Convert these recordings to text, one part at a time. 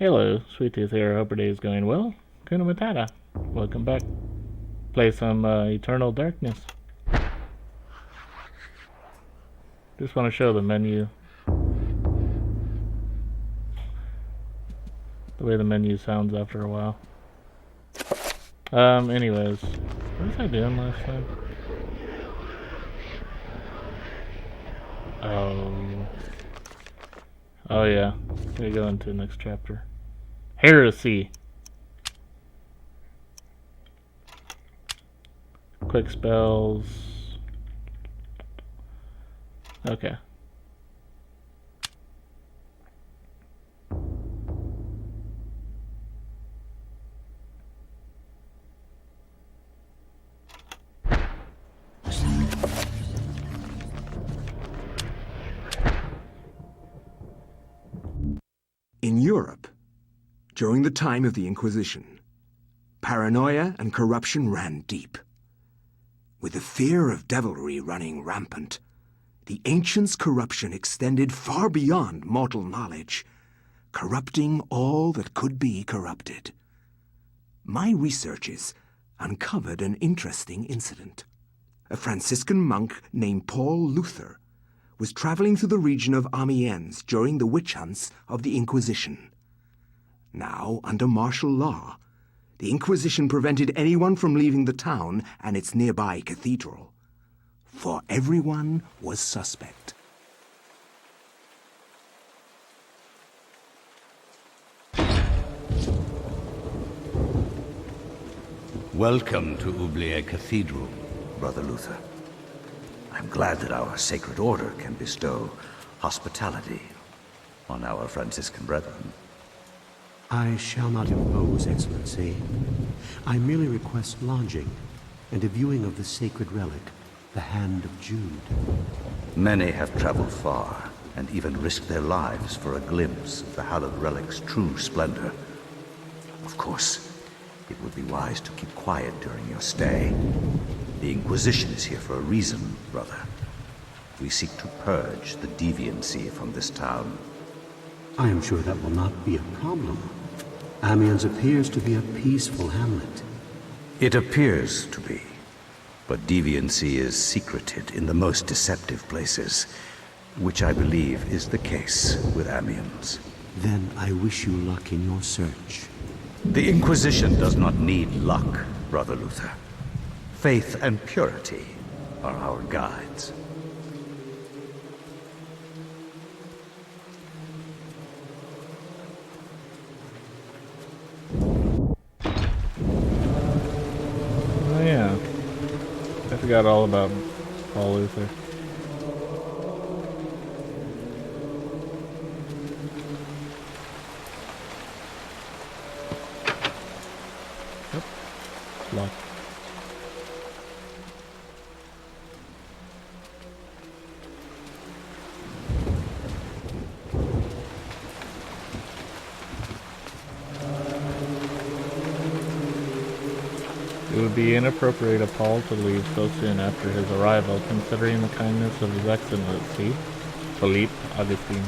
Hello, Sweet Tooth here. Hope your day is going well. Kuna Matata. Welcome back. Play some Eternal Darkness. Just want to show the menu. The way the menu sounds after a while. Anyways. What was I doing last time? Oh yeah. Gonna go into the next chapter. Heresy. Quick spells. Okay. In Europe, during the time of the Inquisition, paranoia and corruption ran deep. With the fear of devilry running rampant, the ancients' corruption extended far beyond mortal knowledge, corrupting all that could be corrupted. My researches uncovered an interesting incident. A Franciscan monk named Paul Luther was traveling through the region of Amiens during the witch hunts of the Inquisition. Now, under martial law, the Inquisition prevented anyone from leaving the town and its nearby cathedral, for everyone was suspect. Welcome to Oublier Cathedral, Brother Luther. I'm glad that our sacred order can bestow hospitality on our Franciscan brethren. I shall not impose, Excellency. I merely request lodging and a viewing of the sacred relic, the Hand of Jude. Many have traveled far and even risked their lives for a glimpse of the hallowed relic's true splendor. Of course, it would be wise to keep quiet during your stay. The Inquisition is here for a reason, brother. We seek to purge the deviancy from this town. I am sure that will not be a problem. Amiens appears to be a peaceful hamlet. It appears to be, but deviancy is secreted in the most deceptive places, which I believe is the case with Amiens. Then I wish you luck in your search. The Inquisition does not need luck, Brother Luther. Faith and purity are our guides. Oh yeah. I forgot all about Paul Luther. Yep. Locked. It would be inappropriate of Paul to leave so soon after his arrival, considering the kindness of His Excellency, Philippe Augustine.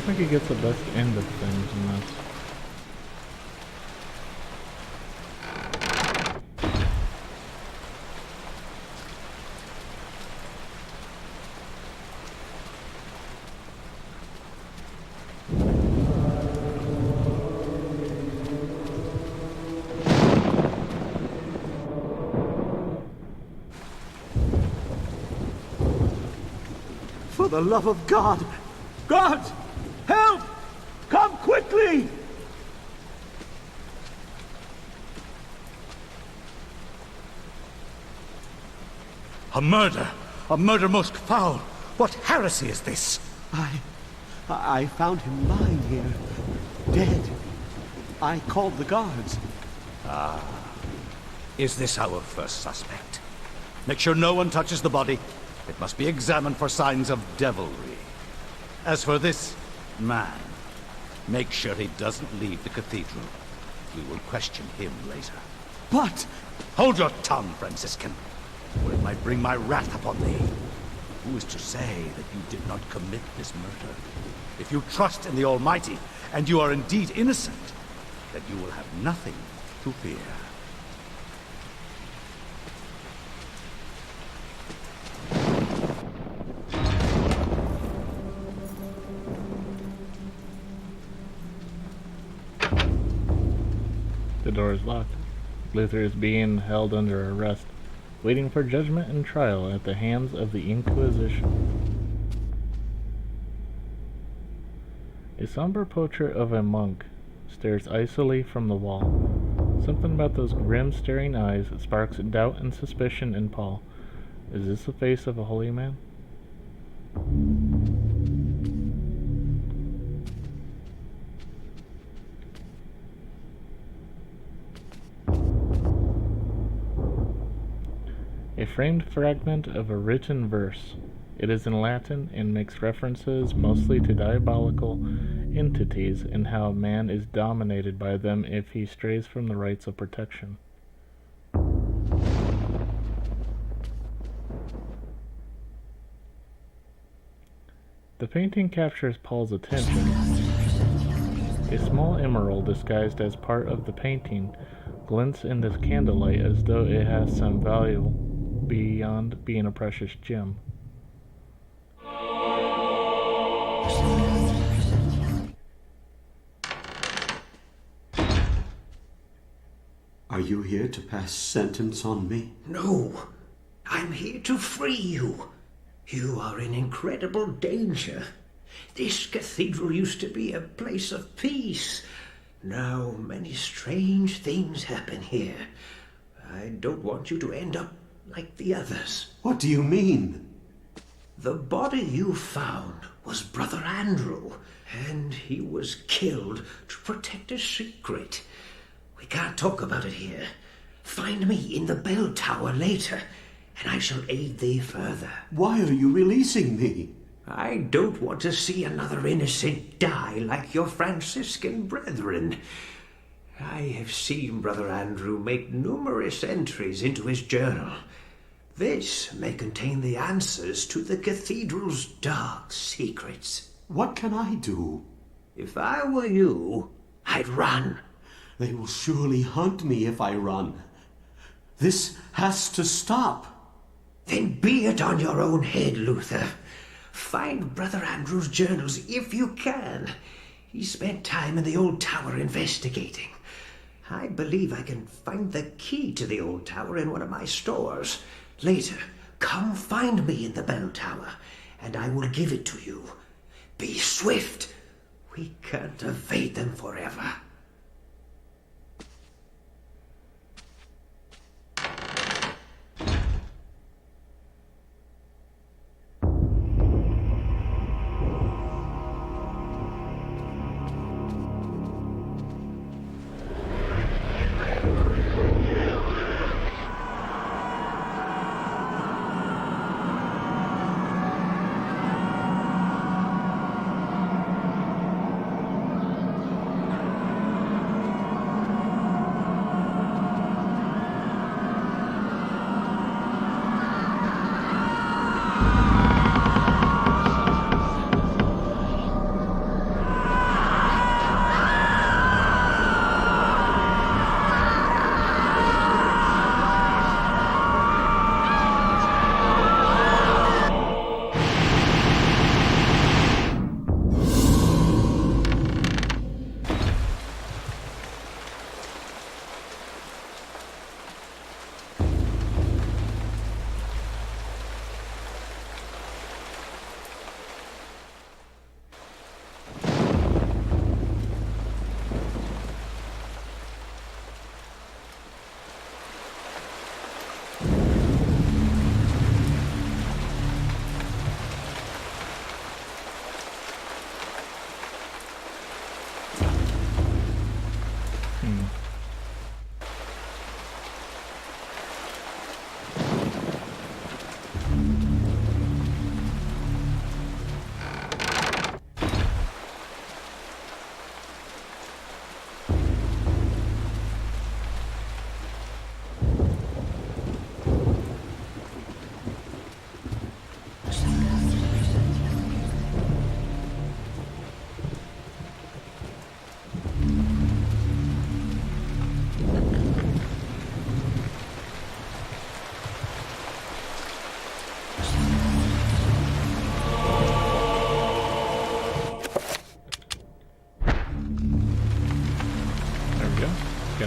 don't think he gets the best end of things in this. For the love of God! God! Help! Come quickly! A murder! A murder most foul! What heresy is this? I found him lying here, dead. I called the guards. Is this our first suspect? Make sure no one touches the body. It must be examined for signs of devilry. As for this man, make sure he doesn't leave the cathedral. We will question him later. But... Hold your tongue, Franciscan, or it might bring my wrath upon thee. Who is to say that you did not commit this murder? If you trust in the Almighty, and you are indeed innocent, then you will have nothing to fear. The door is locked. Luther is being held under arrest, waiting for judgment and trial at the hands of the Inquisition. A somber portrait of a monk stares icily from the wall. Something about those grim, staring eyes sparks doubt and suspicion in Paul. Is this the face of a holy man? A framed fragment of a written verse. It is in Latin and makes references mostly to diabolical entities and how man is dominated by them if he strays from the rights of protection. The painting captures Paul's attention. A small emerald disguised as part of the painting glints in the candlelight as though it has some value beyond being a precious gem. Are you here to pass sentence on me? No, I'm here to free you. You are in incredible danger. This cathedral used to be a place of peace. Now many strange things happen here. I don't want you to end up like the others. What do you mean? The body you found was Brother Andrew, and he was killed to protect a secret. We can't talk about it here. Find me in the bell tower later, and I shall aid thee further. Why are you releasing me? I don't want to see another innocent die like your Franciscan brethren. I have seen Brother Andrew make numerous entries into his journal. This may contain the answers to the cathedral's dark secrets. What can I do? If I were you, I'd run. They will surely hunt me if I run. This has to stop. Then be it on your own head, Luther. Find Brother Andrew's journals if you can. He spent time in the old tower investigating. I believe I can find the key to the old tower in one of my stores. Later, come find me in the bell tower, and I will give it to you. Be swift. We can't evade them forever.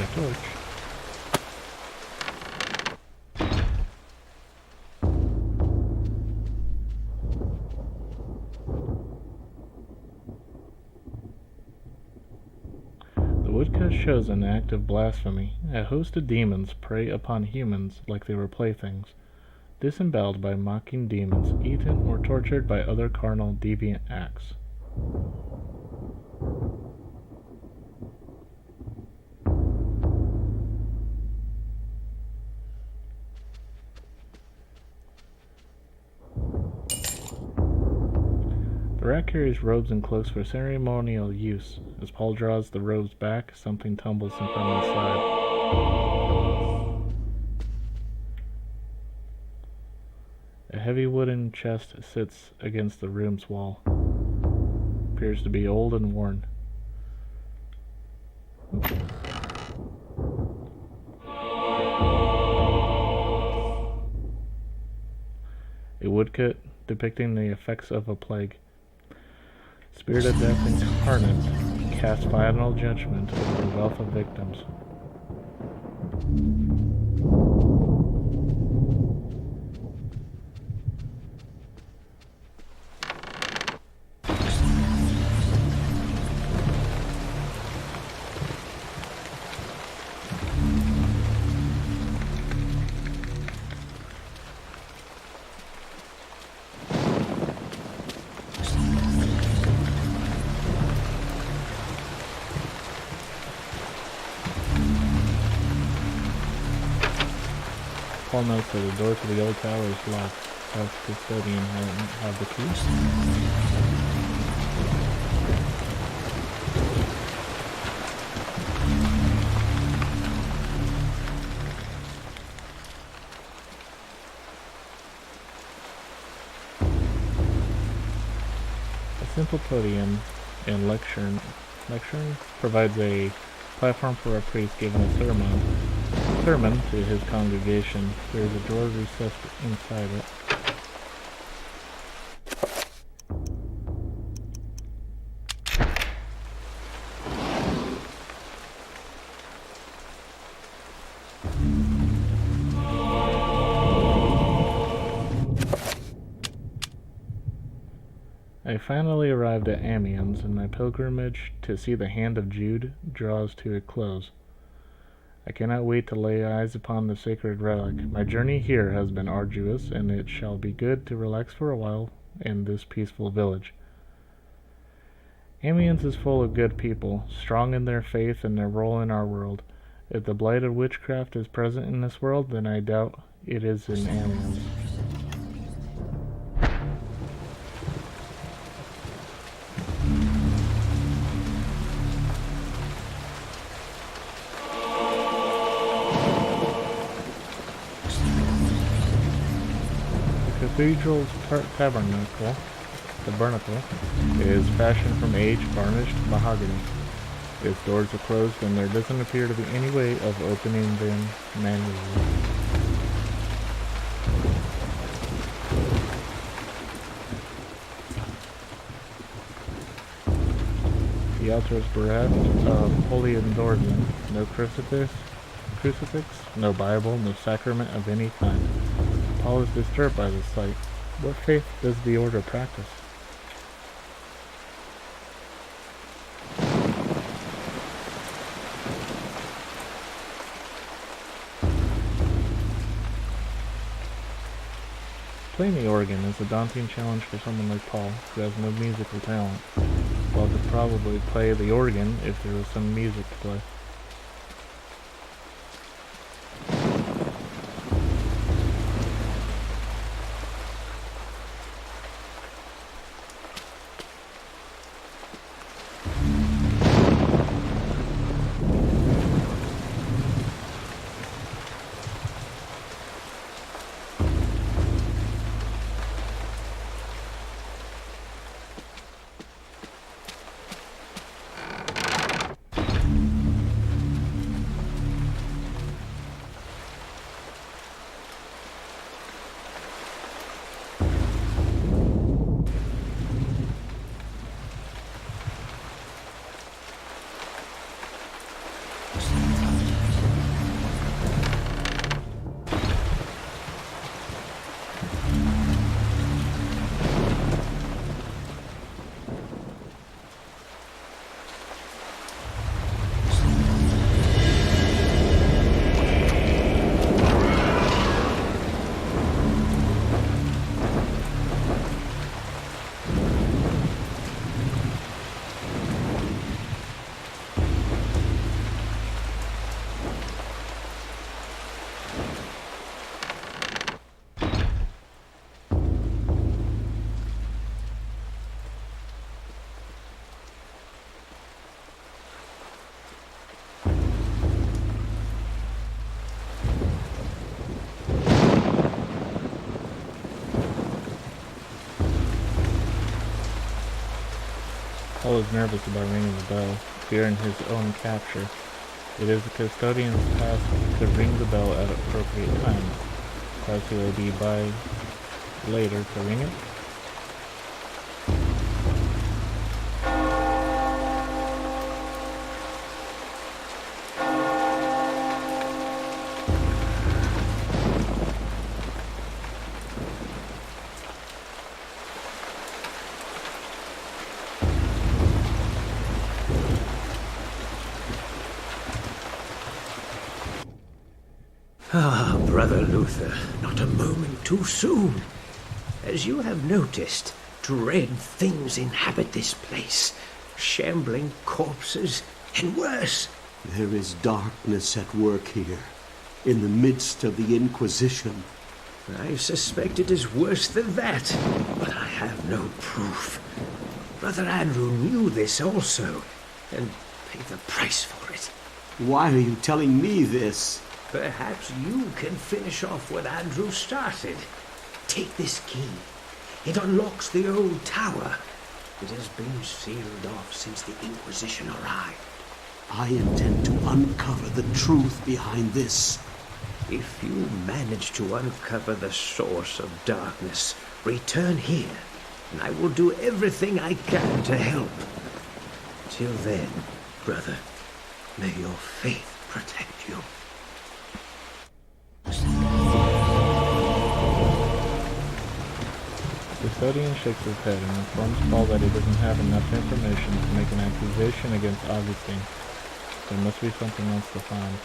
my torch. The woodcut shows an act of blasphemy. A host of demons prey upon humans like they were playthings, disemboweled by mocking demons, eaten or tortured by other carnal, deviant acts. The rat carries robes and cloaks for ceremonial use. As Paul draws the robes back, something tumbles in from inside. A heavy wooden chest sits against the room's wall. Appears to be old and worn. A woodcut depicting the effects of a plague. Spirit of Death incarnate casts final judgment over a wealth of victims. Paul notes that the door to the old tower is locked. Does the custodian have the key? A simple podium and lectern provides a platform for a priest giving a sermon to his congregation. There is a door recessed inside it. I finally arrived at Amiens, and my pilgrimage to see the hand of Jude draws to a close. I cannot wait to lay eyes upon the sacred relic. My journey here has been arduous, and it shall be good to relax for a while in this peaceful village. Amiens is full of good people, strong in their faith and their role in our world. If the blight of witchcraft is present in this world, then I doubt it is in Amiens. The cathedral's tabernacle, is fashioned from aged, varnished mahogany. Its doors are closed, and there doesn't appear to be any way of opening them manually. The altar is bereft of holy endorsement. No crucifix, no Bible, no sacrament of any kind. Paul is disturbed by this sight. What faith does the order practice? Playing the organ is a daunting challenge for someone like Paul, who has no musical talent. Paul could probably play the organ if there was some music to play. Paul is nervous about ringing the bell, fearing his own capture. It is the custodian's task to ring the bell at appropriate times. Perhaps he will be by later to ring it. Ah, Brother Luther, not a moment too soon. As you have noticed, dread things inhabit this place. Shambling corpses, and worse. There is darkness at work here, in the midst of the Inquisition. I suspect it is worse than that, but I have no proof. Brother Andrew knew this also, and paid the price for it. Why are you telling me this? Perhaps you can finish off what Andrew started. Take this key. It unlocks the old tower. It has been sealed off since the Inquisition arrived. I intend to uncover the truth behind this. If you manage to uncover the source of darkness, return here, and I will do everything I can to help. Till then, brother, may your faith protect you. The custodian shakes his head and informs Paul that he doesn't have enough information to make an accusation against Augustine. There must be something else to find.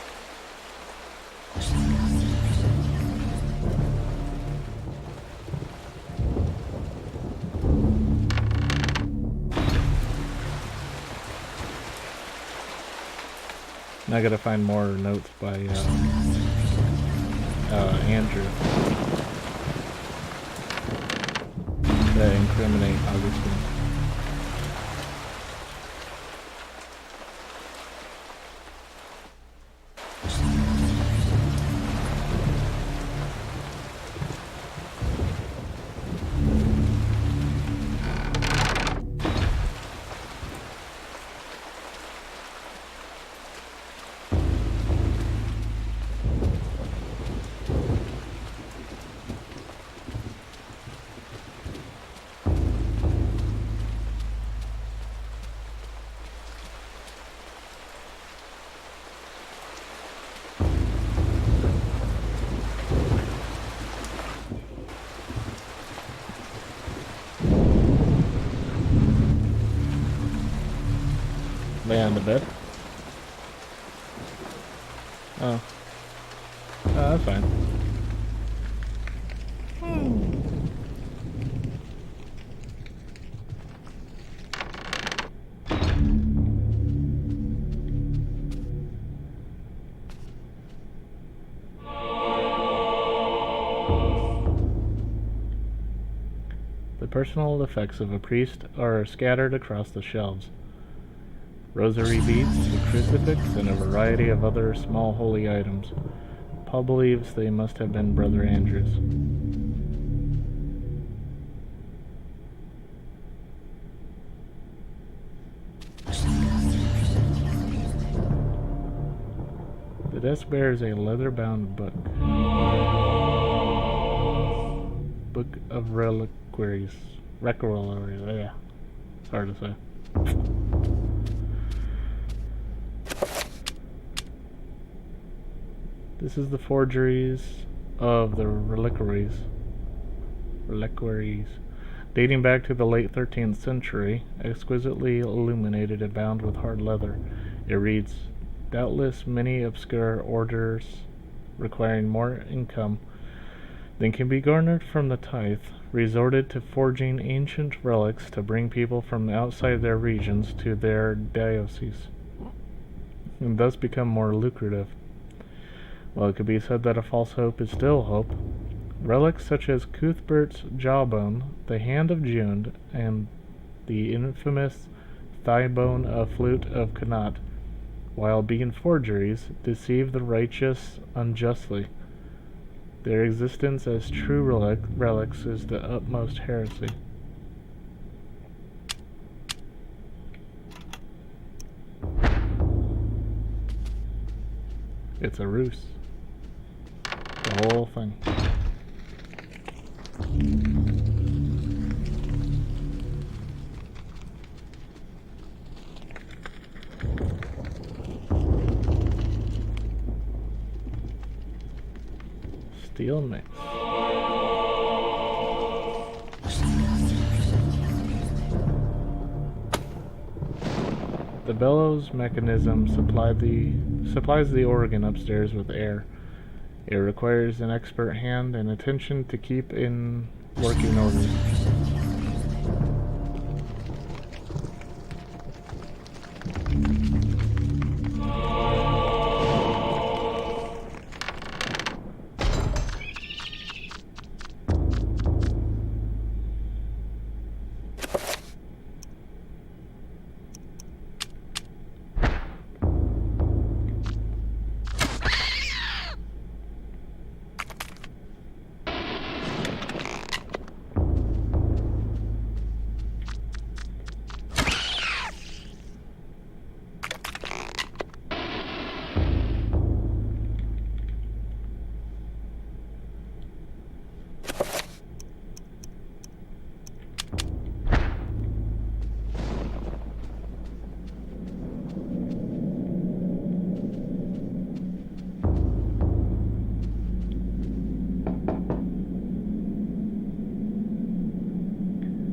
Now I gotta find more notes by Andrew that incriminate Augustine. Lay on the bed. Oh. Oh, that's fine. The personal effects of a priest are scattered across the shelves. Rosary beads, a crucifix, and a variety of other small holy items. Paul believes they must have been Brother Andrew's. The desk bears a leather-bound book. Book of Reliquaries. Reliquaries, yeah. It's hard to say. This is the forgeries of the reliquaries, dating back to the late 13th century, exquisitely illuminated and bound with hard leather. It reads, doubtless many obscure orders requiring more income than can be garnered from the tithe resorted to forging ancient relics to bring people from outside their regions to their dioceses, and thus become more lucrative. While it could be said that a false hope is still hope, relics such as Cuthbert's jawbone, the hand of June, and the infamous thigh bone of Flute of Connaught, while being forgeries, deceive the righteous unjustly. Their existence as true relics is the utmost heresy. It's a ruse. The whole thing. Steel mix. The bellows mechanism supplies the organ upstairs with air. It requires an expert hand and attention to keep in working order.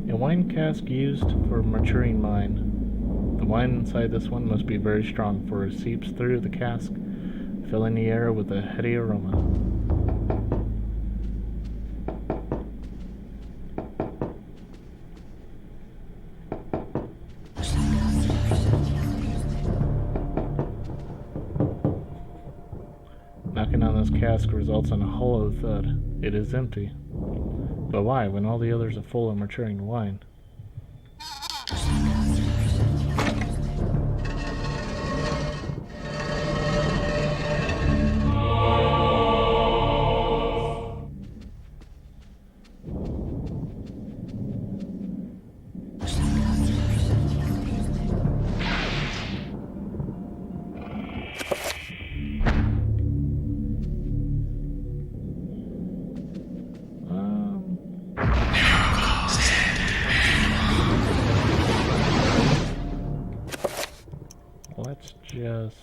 A wine cask used for maturing wine. The wine inside this one must be very strong, for it seeps through the cask, filling the air with a heady aroma. Knocking on this cask results in a hollow thud. It is empty. But why, when all the others are full of maturing wine? Let's just...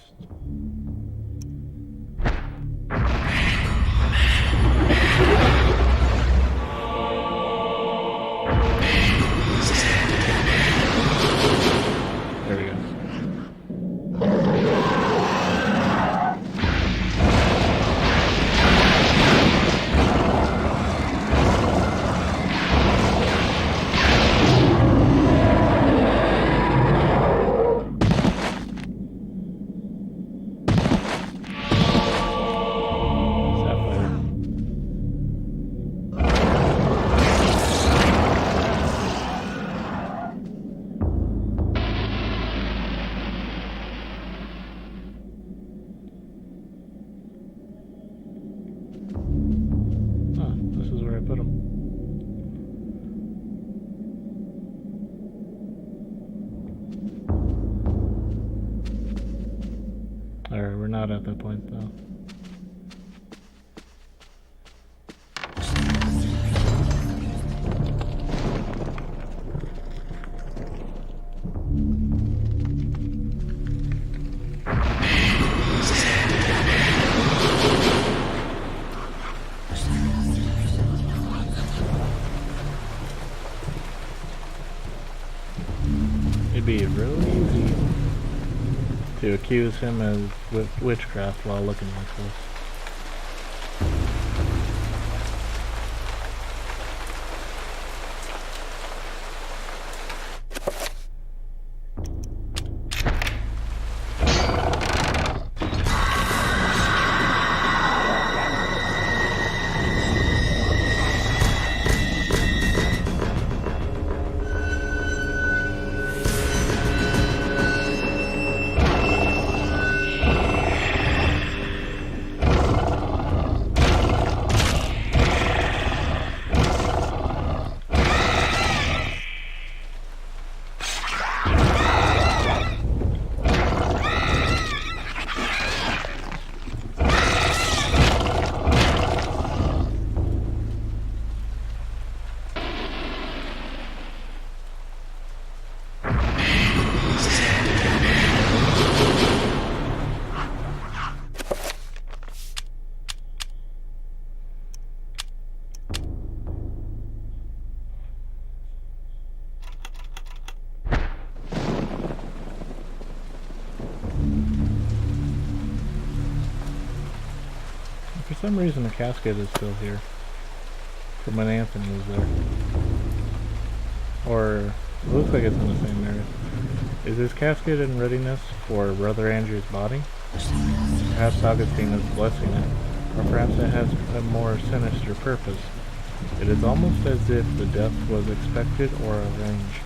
There we go. This is where I put them. Alright, we're not at that point though. It'd be really easy to accuse him of witchcraft while looking like this. some reason the casket is still here. From when Anthony was there. Or, it looks like it's in the same area. Is this casket in readiness for Brother Andrew's body? Perhaps Augustine is blessing it, or perhaps it has a more sinister purpose. It is almost as if the death was expected or arranged.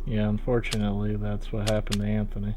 Yeah, unfortunately, that's what happened to Anthony.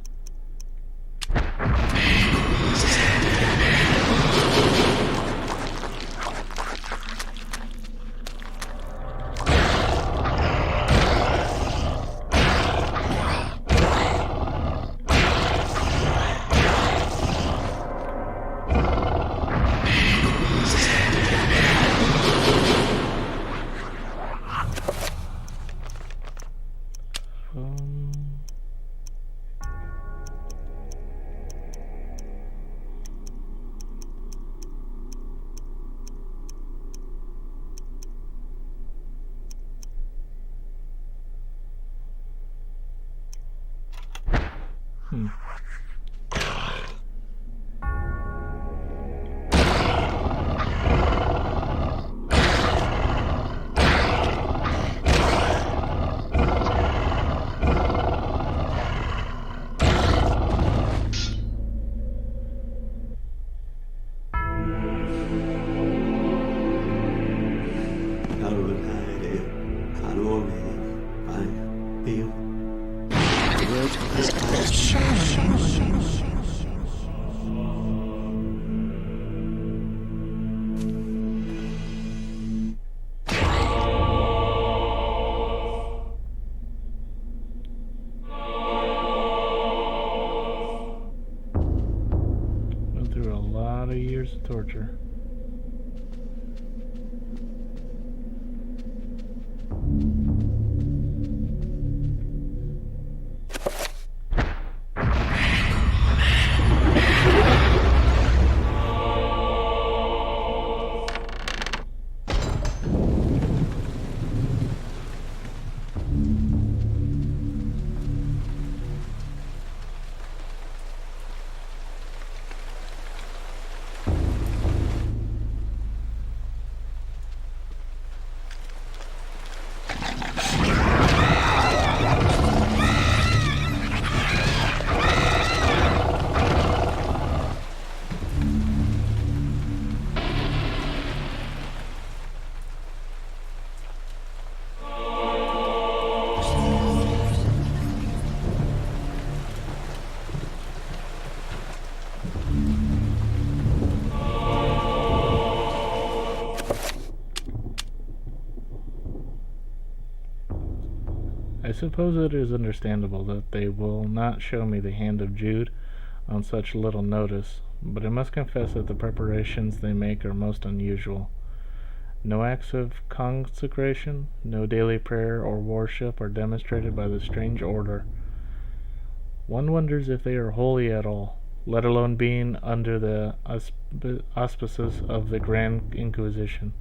Went through a lot of years of torture. I suppose it is understandable that they will not show me the hand of Jude on such little notice, but I must confess that the preparations they make are most unusual. No acts of consecration, no daily prayer or worship are demonstrated by the strange order. One wonders if they are holy at all, let alone being under the auspices of the Grand Inquisition.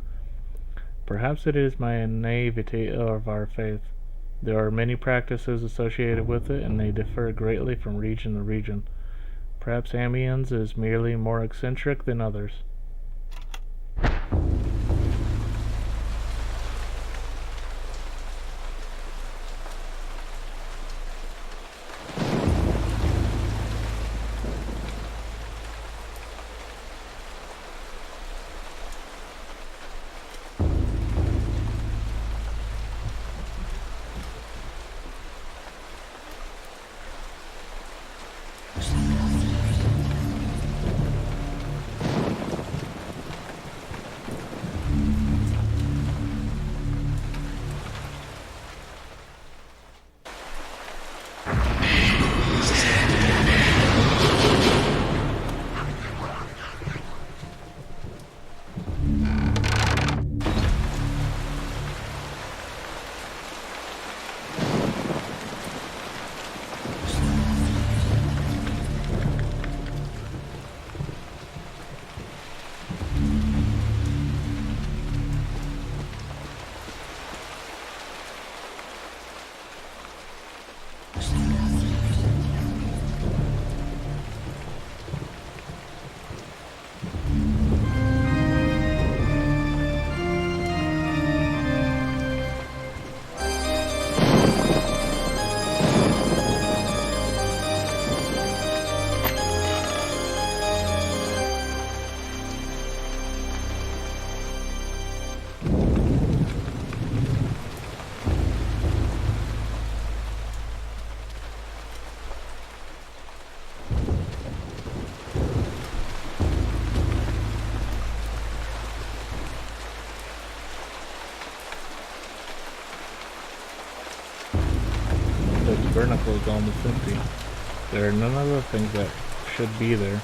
Perhaps it is my naivety of our faith. There are many practices associated with it, and they differ greatly from region to region. Perhaps Amiens is merely more eccentric than others. tabernacle is almost empty. There are none other things that should be there,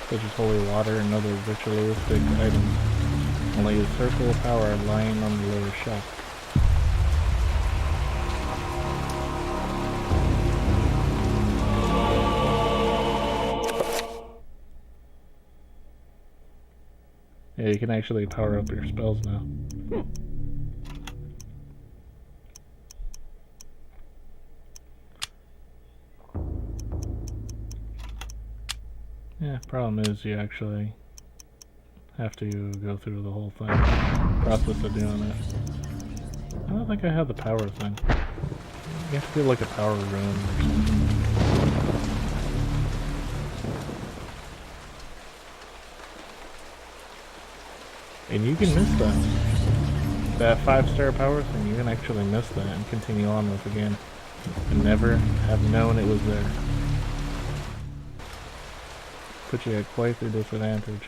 such as holy water and other ritualistic items. Only a circle of power lying on the lower shelf. Yeah, you can actually power up your spells now. Yeah, problem is you actually have to go through the whole thing, process of doing it. I don't think I have the power thing. You have to do like a power room or something. And you can miss that. That 5-star power thing, you can actually miss that and continue on with the game. And never have known it was there. Put you at quite the disadvantage.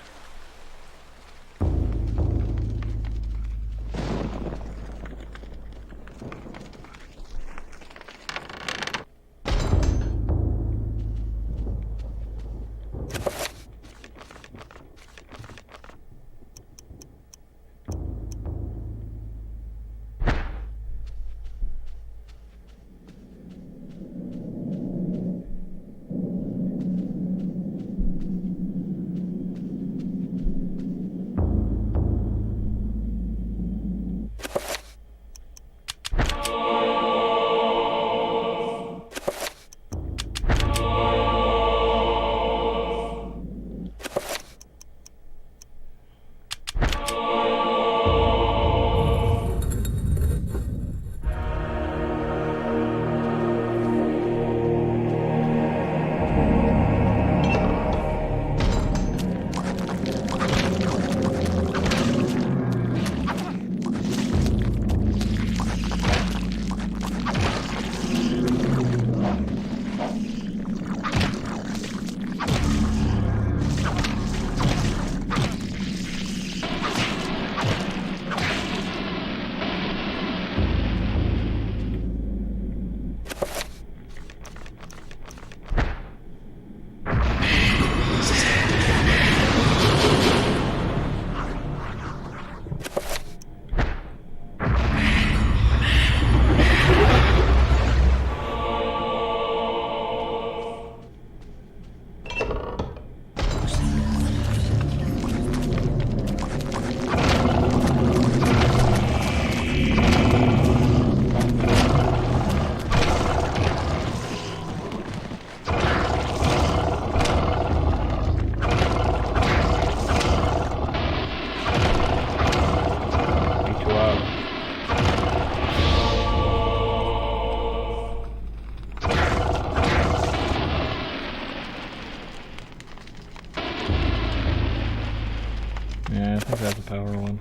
Yeah, I think that's a power one.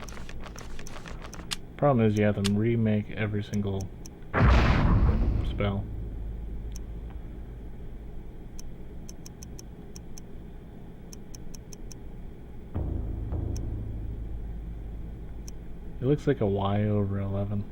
Problem is you have to remake every single spell. It looks like a Y over 11.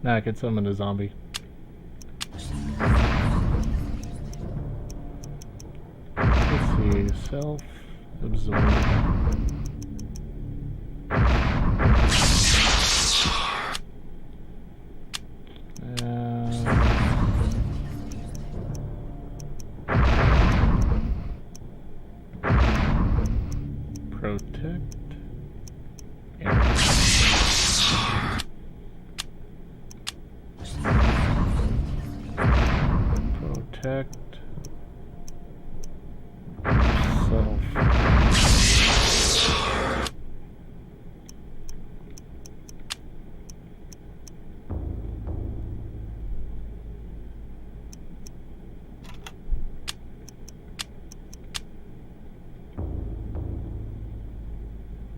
Nah, I can summon a zombie. Let's see, self-absorbed. Protect. Protect. Self.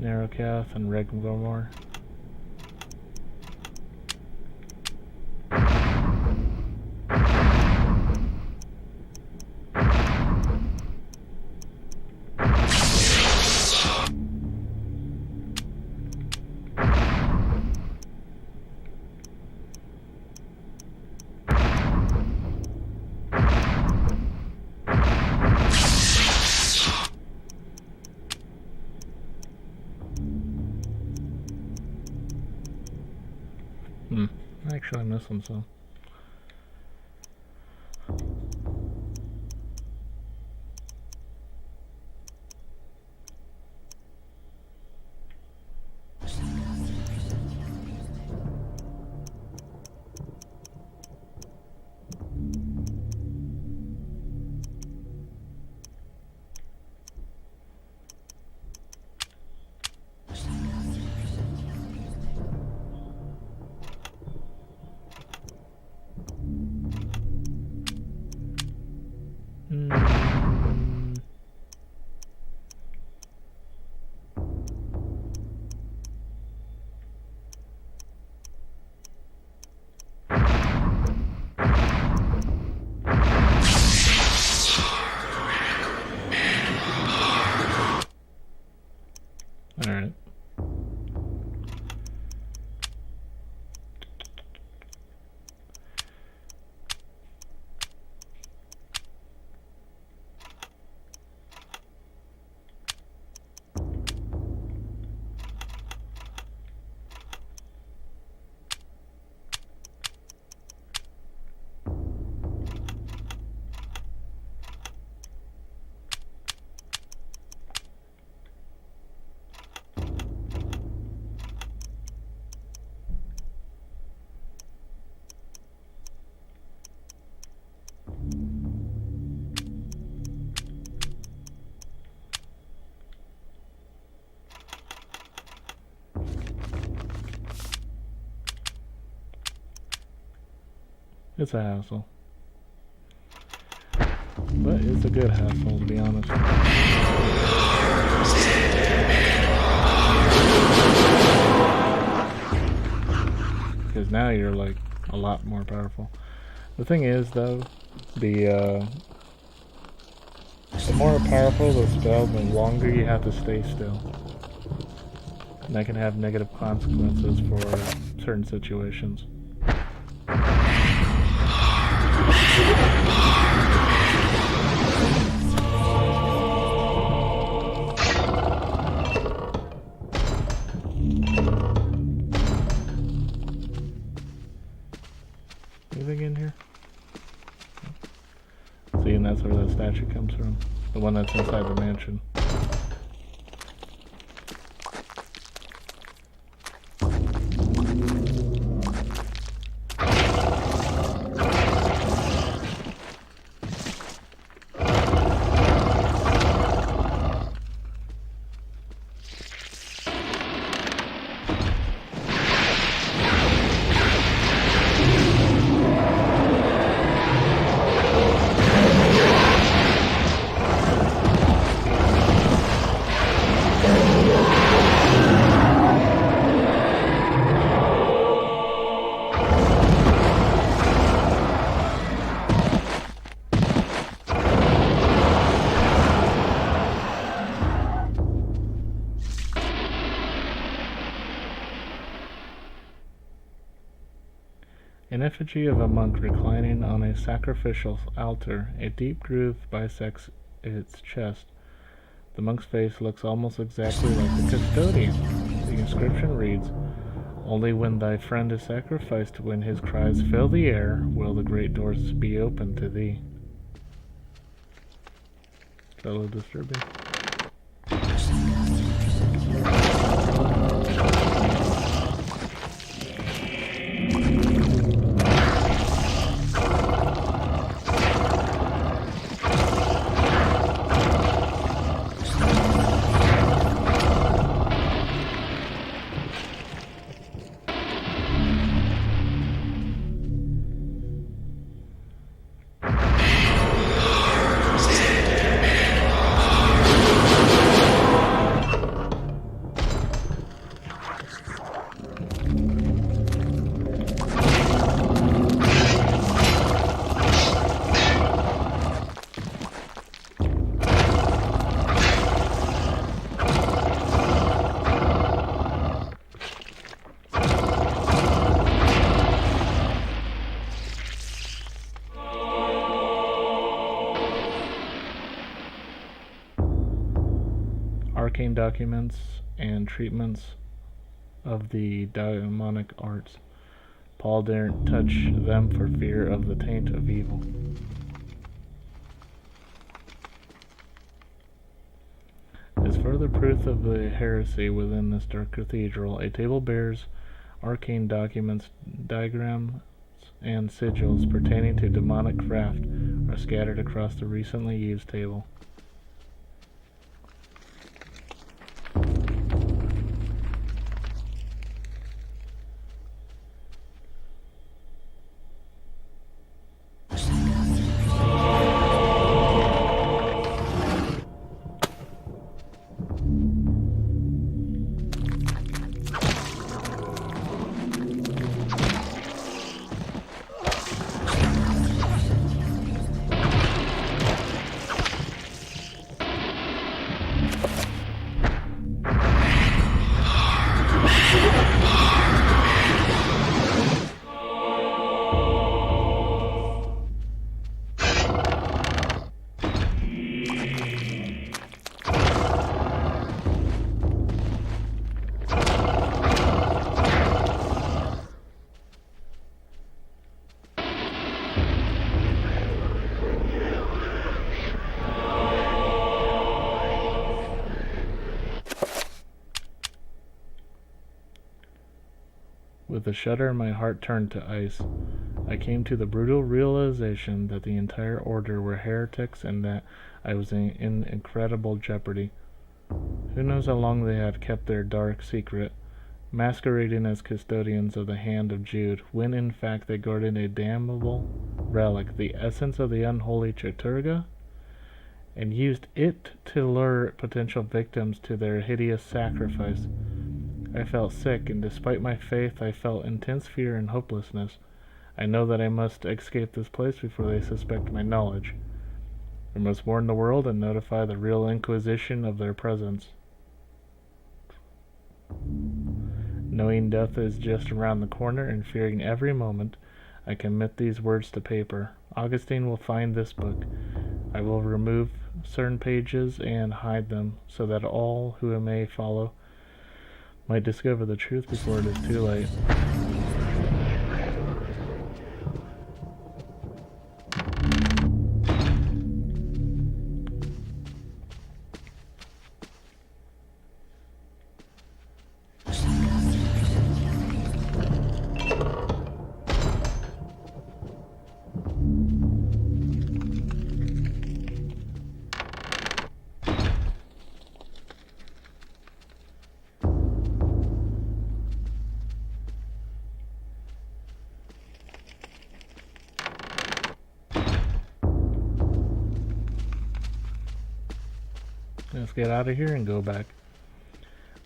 Narrowcath and Regmore. Actually, I'm missing some. Alright. It's a hassle. But it's a good hassle, to be honest. Because now you're like a lot more powerful. The thing is though, the more powerful the spell, the longer you have to stay still. And that can have negative consequences for certain situations. Anything in here? See, and that's where that statue comes from. The one that's inside the mansion. An effigy of a monk reclining on a sacrificial altar. A deep groove bisects its chest. The monk's face looks almost exactly like the custodian. The inscription reads, "Only when thy friend is sacrificed, when his cries fill the air, will the great doors be opened to thee." Is that a little disturbing? documents and treatments of the demonic arts. Paul daren't touch them for fear of the taint of evil. As further proof of the heresy within this dark cathedral, a table bears arcane documents, diagrams, and sigils pertaining to demonic craft are scattered across the recently used table. With a shudder, my heart turned to ice. I came to the brutal realization that the entire order were heretics and that I was in incredible jeopardy. Who knows how long they had kept their dark secret, masquerading as custodians of the hand of Jude, when in fact they guarded a damnable relic, the essence of the unholy Chaturga, and used it to lure potential victims to their hideous sacrifice. I felt sick, and despite my faith, I felt intense fear and hopelessness. I know that I must escape this place before they suspect my knowledge. I must warn the world and notify the real Inquisition of their presence. Knowing death is just around the corner and fearing every moment, I commit these words to paper. Augustine will find this book. I will remove certain pages and hide them, so that all who may follow might discover the truth before it is too late. Let's get out of here and go back.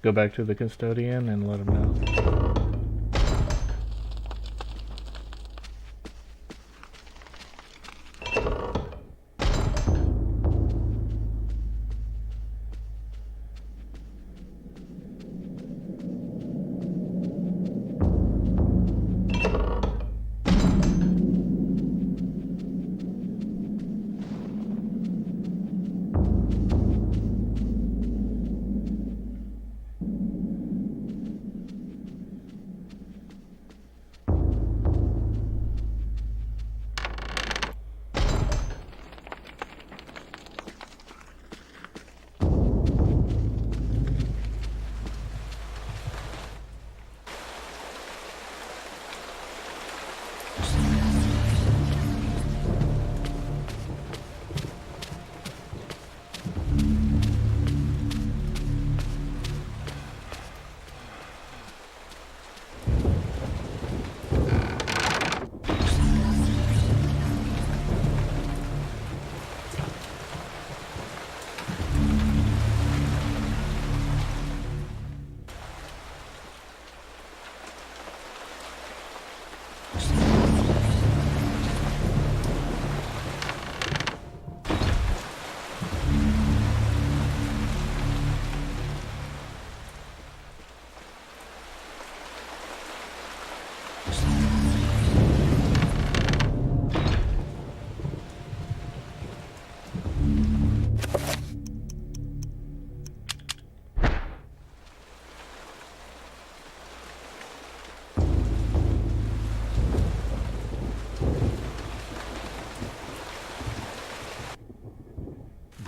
Go back to the custodian and let him know.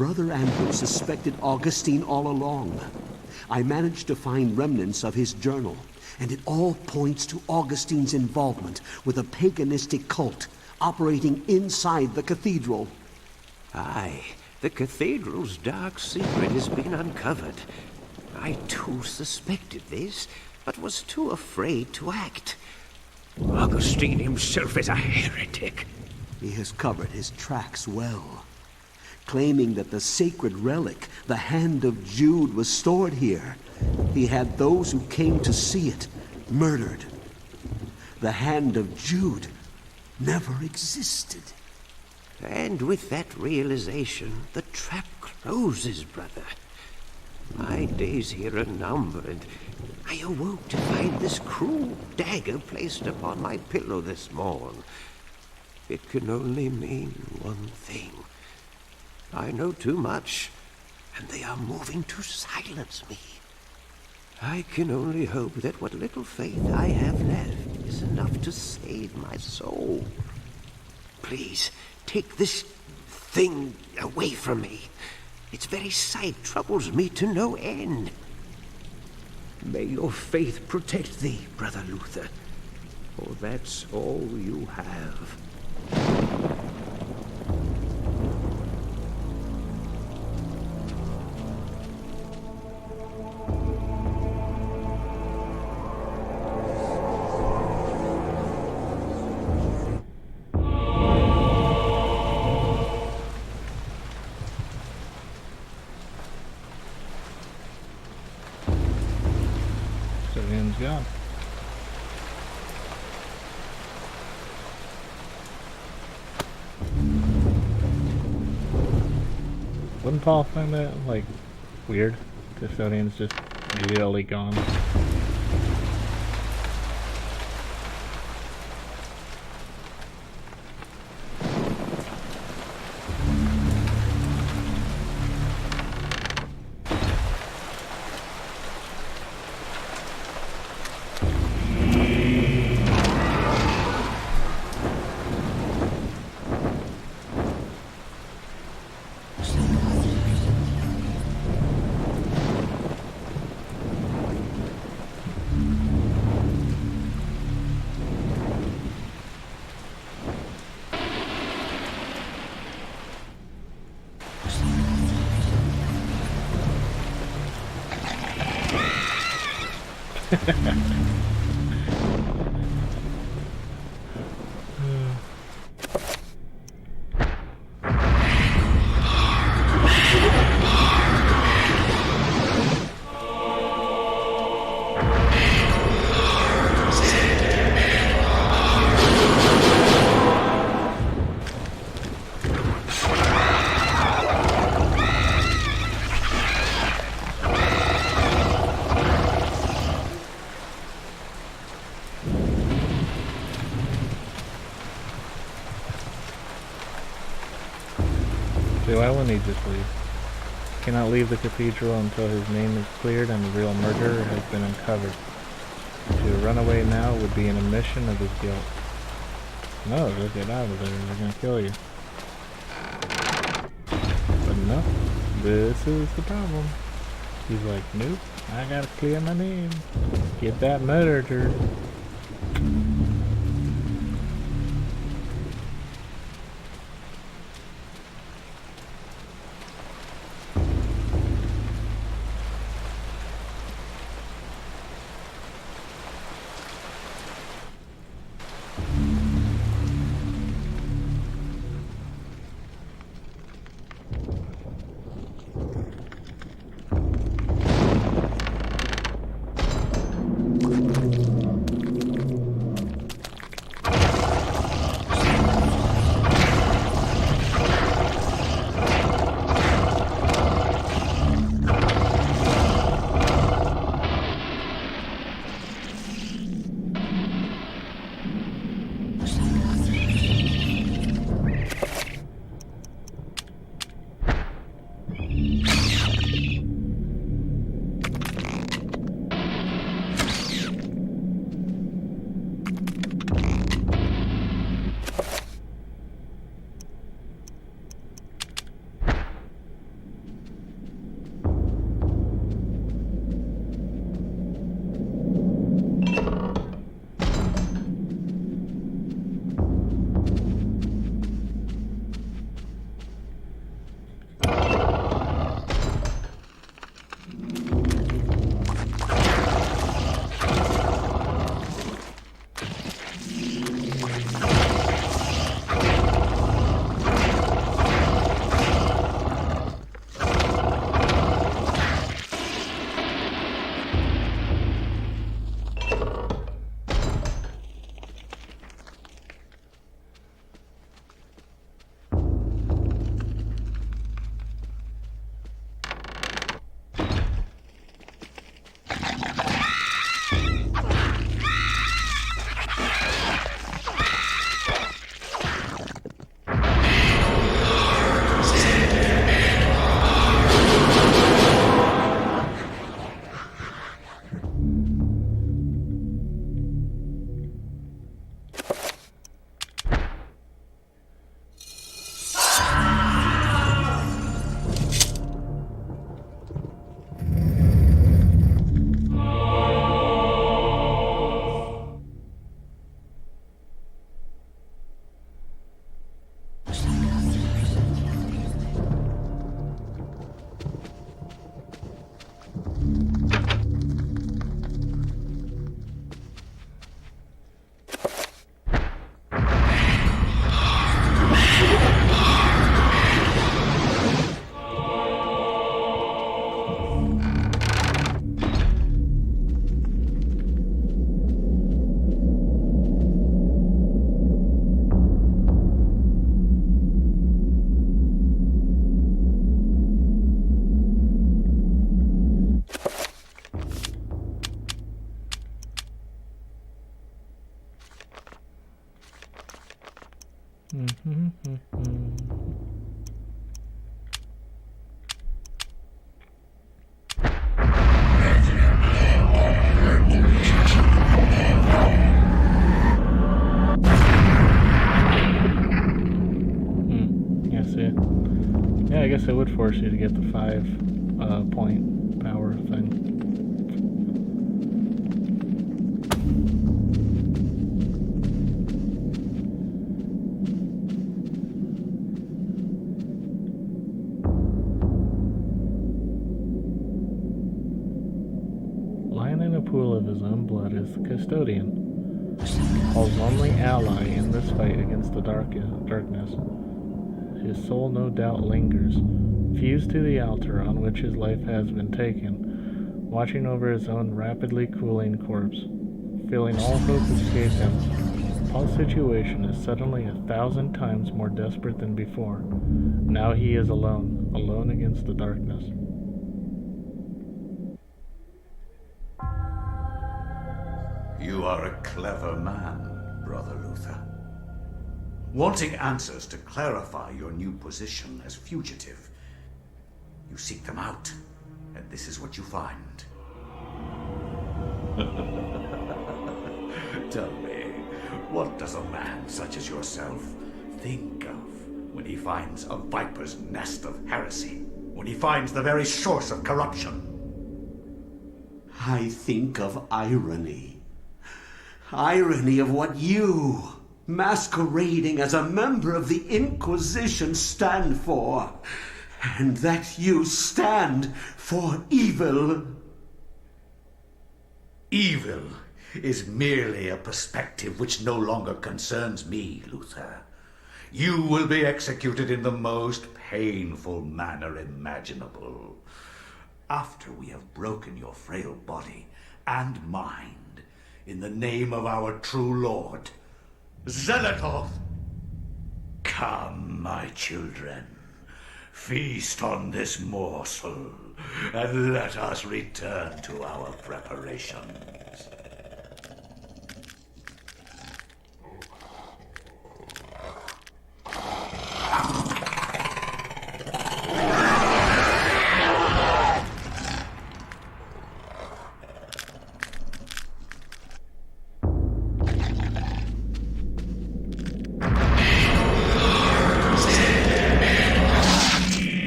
Brother Andrew suspected Augustine all along. I managed to find remnants of his journal, and it all points to Augustine's involvement with a paganistic cult operating inside the cathedral. Aye, the cathedral's dark secret has been uncovered. I too suspected this, but was too afraid to act. Augustine himself is a heretic. He has covered his tracks well, claiming that the sacred relic, the Hand of Jude, was stored here. He had those who came to see it murdered. The Hand of Jude never existed. And with that realization, the trap closes, brother. My days here are numbered. I awoke to find this cruel dagger placed upon my pillow this morn. It can only mean one thing. I know too much, and they are moving to silence me. I can only hope that what little faith I have left is enough to save my soul. Please, take this thing away from me. Its very sight troubles me to no end. May your faith protect thee, Brother Luther, for that's all you have. Civilian's gone. Wouldn't Paul find that, like, weird? Custodian's just immediately gone. See, why wouldn't he just leave? Cannot leave the cathedral until his name is cleared and the real murderer has been uncovered. To run away now would be an admission of his guilt. No, just get out of there, they're gonna kill you. But no, this is the problem. He's like, nope, I gotta clear my name. Get that murderer. Yeah, see. Yeah, I guess it would force you to get the 5 point power thing. Lying in a pool of his own blood is the custodian, Paul's only ally in this fight against the darkness. His soul no doubt lingers, fused to the altar on which his life has been taken, watching over his own rapidly cooling corpse. Feeling all hope escape him, Paul's situation is suddenly 1,000 times more desperate than before. Now he is alone against the darkness. You are a clever man, Brother Luther. Wanting answers to clarify your new position as fugitive, you seek them out, and this is what you find. Tell me, what does a man such as yourself think of when he finds a viper's nest of heresy? When he finds the very source of corruption? I think of irony. Irony of what you, masquerading as a member of the Inquisition, stand for. And that you stand for evil. Evil is merely a perspective which no longer concerns me, Luther. You will be executed in the most painful manner imaginable. After we have broken your frail body and mind, in the name of our true Lord, Zelatoth. Come, my children, feast on this morsel, and let us return to our preparations.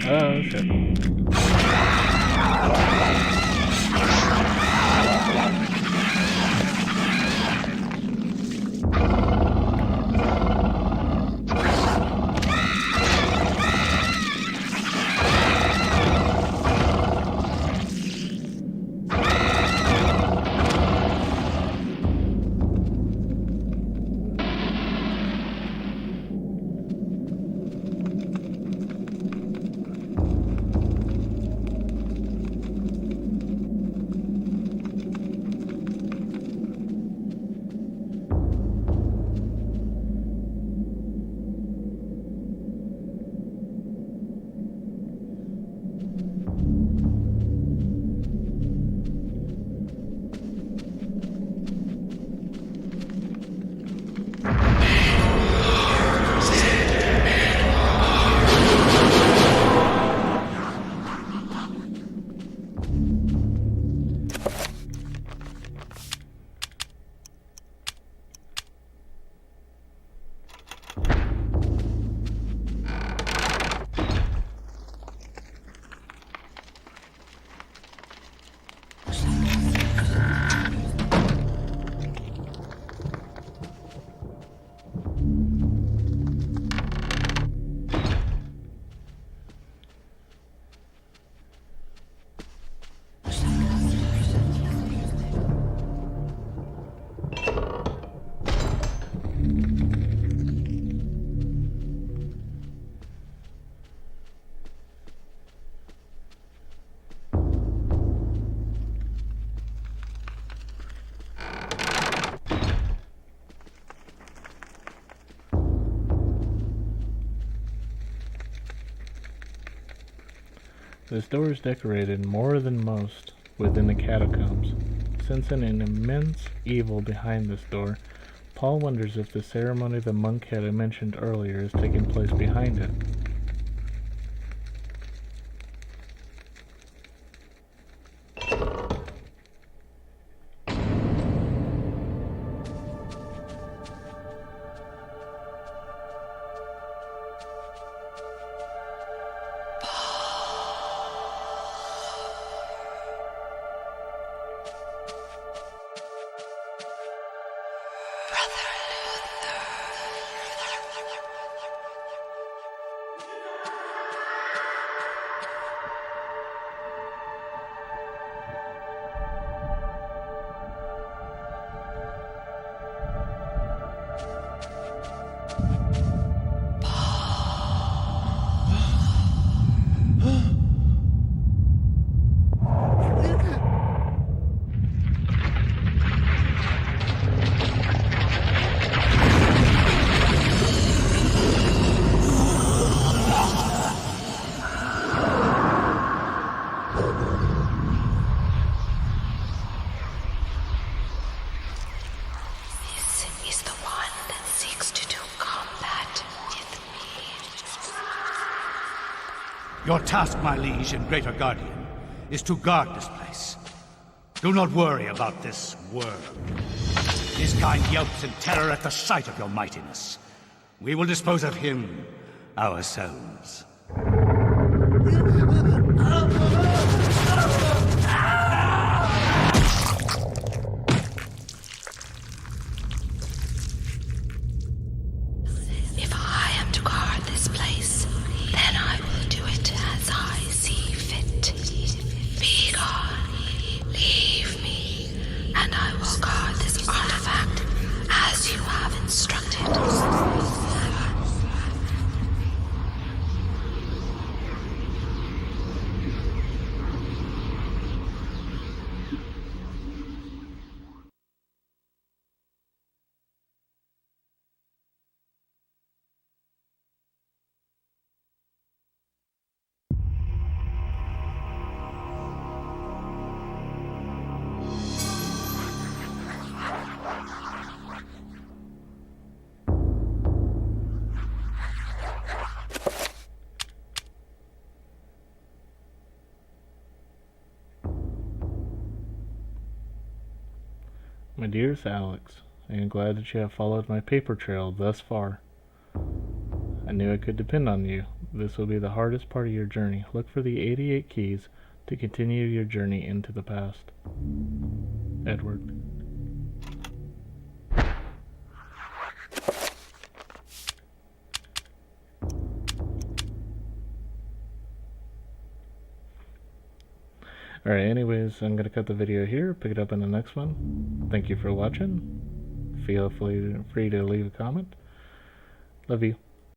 Oh, shit. This door is decorated more than most within the catacombs, sensing an immense evil behind this door. Paul wonders if the ceremony the monk had mentioned earlier is taking place behind it. Your task, my liege and greater guardian, is to guard this place. Do not worry about this worm. His kind yelps in terror at the sight of your mightiness. We will dispose of him ourselves. If I am to guard this place, then I will do it as I see fit. Be gone, leave me, and I will guard this artifact as you have instructed. My dearest Alex, I am glad that you have followed my paper trail thus far. I knew I could depend on you. This will be the hardest part of your journey. Look for the 88 keys to continue your journey into the past. Edward. Alright, anyways, I'm going to cut the video here, pick it up in the next one. Thank you for watching. Feel free to leave a comment. Love you.